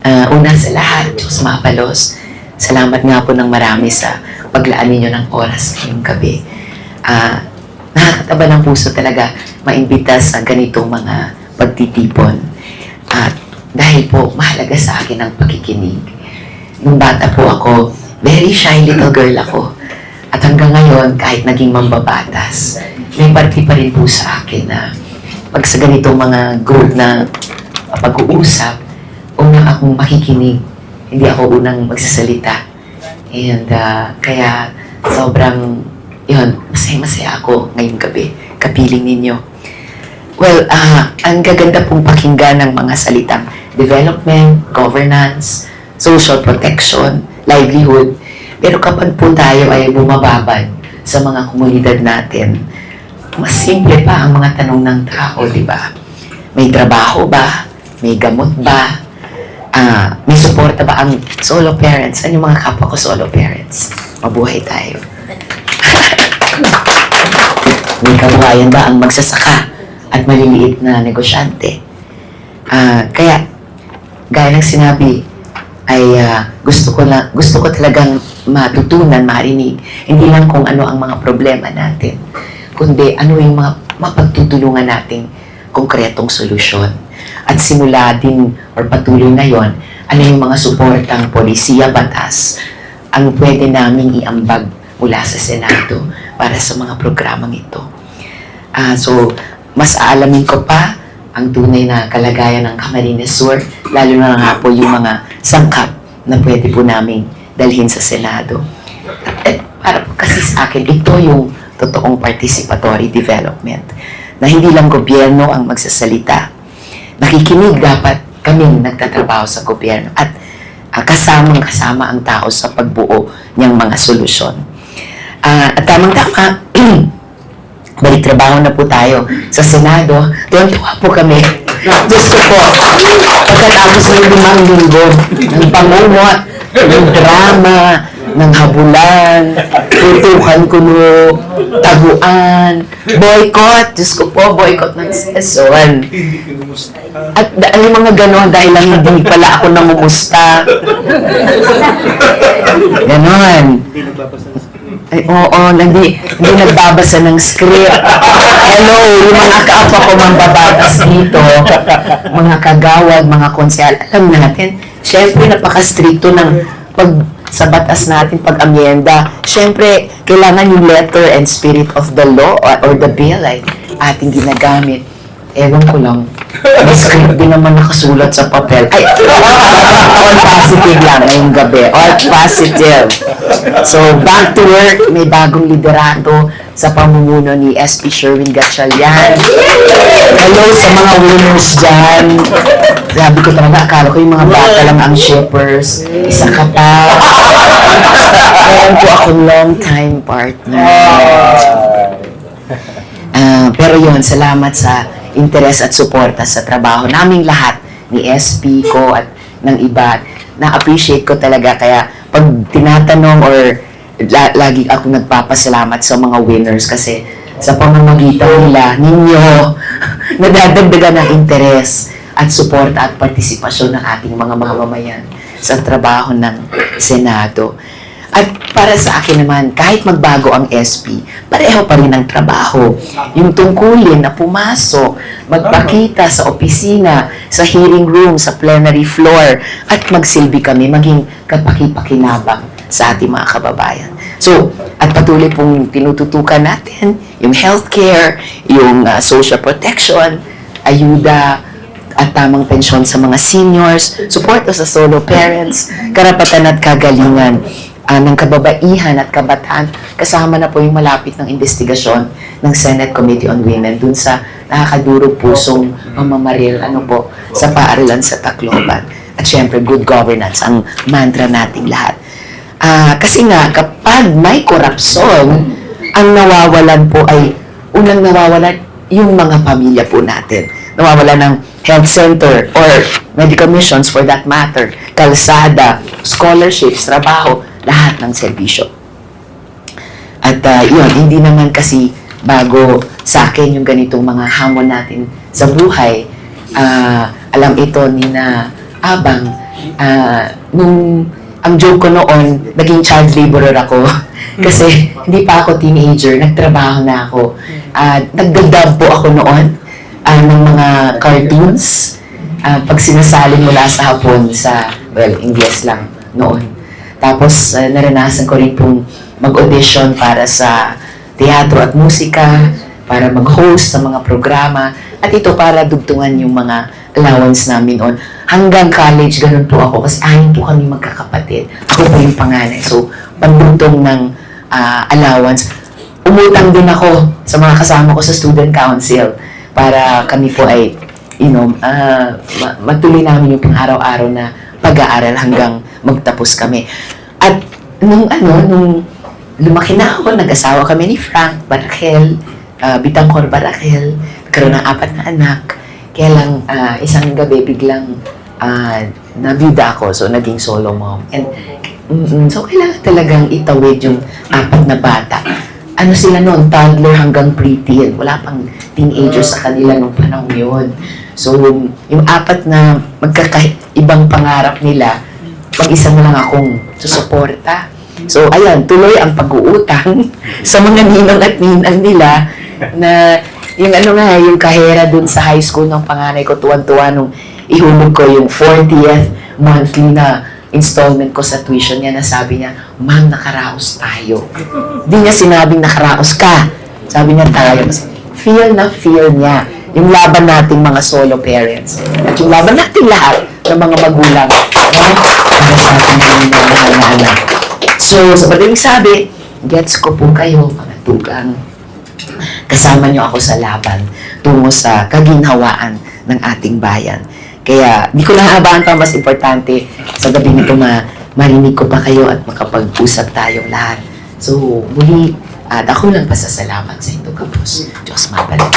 Una sa lahat, Diyos Mapalos, salamat nga po ng marami sa paglaan ninyo ng oras ngayong gabi. Nakakataba ng puso talaga maimbita sa ganitong mga pagtitipon. At dahil po mahalaga sa akin ang pakikinig. Nung bata po ako, very shy little girl ako. At hanggang ngayon, kahit naging mambabatas, may parte pa rin po sa akin na pag sa ganitong mga group na pag-uusap, unang akong makikinig, hindi ako unang magsasalita. And kaya sobrang, yun, masaya-masaya ako ngayong gabi, kapiling ninyo. Well, ang gaganda pong pakinggan ng mga salitang development, governance, social protection, livelihood. Pero kapag po tayo ay bumababad sa mga komunidad natin, mas simple pa ang mga tanong ng tao, di ba? May trabaho ba? May gamot ba? May suporta ba ang solo parents? Ano yung mga kapwa ko solo parents? Mabuhay tayo. May kabuhayan ba ang magsasaka at maliliit na negosyante? Kaya, gaya ng sinabi, ay gusto ko talagang matutunan, marinig. Hindi lang kung ano ang mga problema natin, kundi ano yung mga mapagtutulungan nating konkretong solusyon. At simula din or patuloy na yon, ano yung mga suportang polisiya, batas ang pwede naming iambag mula sa Senado para sa mga programang ito. So, mas aalamin ko pa ang tunay na kalagayan ng Camarines Sur, lalo na nga po yung mga sangkap na pwede po naming dalhin sa Senado. At para po kasi sa akin, ito yung totoong participatory development, na hindi lang gobyerno ang magsasalita. Nakikinig dapat kaming nagtatrabaho sa gobyerno at kasamang-kasama ang tao sa pagbuo niyang mga solusyon. At tamang-tama, balik trabaho na po tayo sa Senado. Tuwan-tuwa po kami. Gusto po, pagkatapos ng 5 linggo ng pangungot, ng drama, ng habulan, tutukan kuno, taguan, boycott, Diyos ko po, boycott ng session. At yung mga ganon, dahil lang hindi pala ako namumusta. Ganon. Ay, oo, hindi nagbabasa ng script. Hello, yung mga kaapa ko mambabatas dito, mga kagawad, mga konsehal, alam natin, syempre napaka-stricto ng sa batas natin pag-amyenda. Syempre, kailangan yung letter and spirit of the law or the bill ay ating ginagamit. Ewan ko lang, may script din naman nakasulat sa papel. Ay, all positive lang ngayong gabi. All positive. So, back to work. May bagong liderato sa pamumuno ni SP Sherwin Gatchalian. Hello sa mga winners dyan. Sabi ko talaga, akala ko yung mga bata lang ang shippers. Isa ka pa. Meron po akong long-time partner. Pero yun, salamat sa interes at suporta sa trabaho naming lahat, ni SP ko at ng iba. Na-appreciate ko talaga, kaya pag tinatanong or lagi ako nagpapasalamat sa mga winners kasi sa pamamagitan nila, ninyo, nadadagdagan ng interes at suporta at partisipasyon ng ating mga mamamayan sa trabaho ng Senado. At para sa akin naman, kahit magbago ang SP, pareho pa rin ang trabaho. Yung tungkulin na pumasok, magpakita sa opisina, sa hearing room, sa plenary floor, at magsilbi kami, maging kapaki-pakinabang sa ating mga kababayan. So, at patuloy pong tinututukan natin yung healthcare, yung social protection, ayuda, at tamang pensyon sa mga seniors, support sa solo parents, karapatan at kagalingan ng kababaihan at kabataan. Kasama na po yung malapit ng investigasyon ng Senate Committee on Women dun sa nakakadurog pusong pamamaril sa paaralan sa Tacloban. At syempre, good governance ang mantra nating lahat. Kasi nga, kapag may korupsyon, ang nawawalan po ay, unang nawawalan yung mga pamilya po natin. Nawawalan ng health center or medical missions for that matter, kalsada, scholarships, trabaho, lahat ng serbisyo. At yun, hindi naman kasi bago sa akin yung ganitong mga hamon natin sa buhay. Alam ito ni na Abang Ang joke ko noon, naging child laborer ako. Kasi hindi pa ako teenager, nagtrabaho na ako. Nagdadub po ako noon ng mga cartoons. Pag sinasalin mula sa Hapon sa, English lang noon. Tapos, naranasan ko rin pong mag-audition para sa teatro at musika, para mag-host sa mga programa, at ito para dugtungan yung mga allowance namin noon. Hanggang college, ganun po ako, kasi ayon po kami magkakapatid. Ako po yung panganay. So, pandugtong ng allowance. Umutang din ako sa mga kasama ko sa student council para kami po ay, matuloy namin yung pang-araw-araw na pag-aaral hanggang magtapos kami. At nung lumaki na ako, nag-asawa kami ni Frank Barakel, Bitangkor Barakel, nagkaroon ng 4 na anak. Kaya lang, isang gabi biglang nabida ako, so naging solo mom. And so kailangan talagang itawid yung 4 na bata. Ano sila noon, toddler hanggang preteen. Wala pang teenager sa kanila nung panahon yun. So, yung 4 na magkakaibang pangarap nila, mag-isa na lang akong susuporta. So, ayan, tuloy ang pag-uutang sa mga ninong at ninang nila na yung kahera dun sa high school ng panganay ko, tuwan-tuwa nung ihulog ko yung 40th monthly na installment ko sa tuition niya na sabi niya, "Ma'am, nakaraos tayo." Di niya sinabing nakaraos ka. Sabi niya tayo. Feel na feel niya yung laban nating mga solo parents at yung laban nating lahat ng mga magulang para sa ating mga mahal na anak. So, sa madaling sabi, gets ko po kayo, mga tugang. Kasama niyo ako sa laban tungo sa kaginhawaan ng ating bayan. Kaya, di ko nahabaan pa, mas importante sa gabi nito marinig ko pa kayo at makapag-usap tayong lahat. So, muli, at ako lang pasasalamat sa inyo, kapos. Diyos mabalas.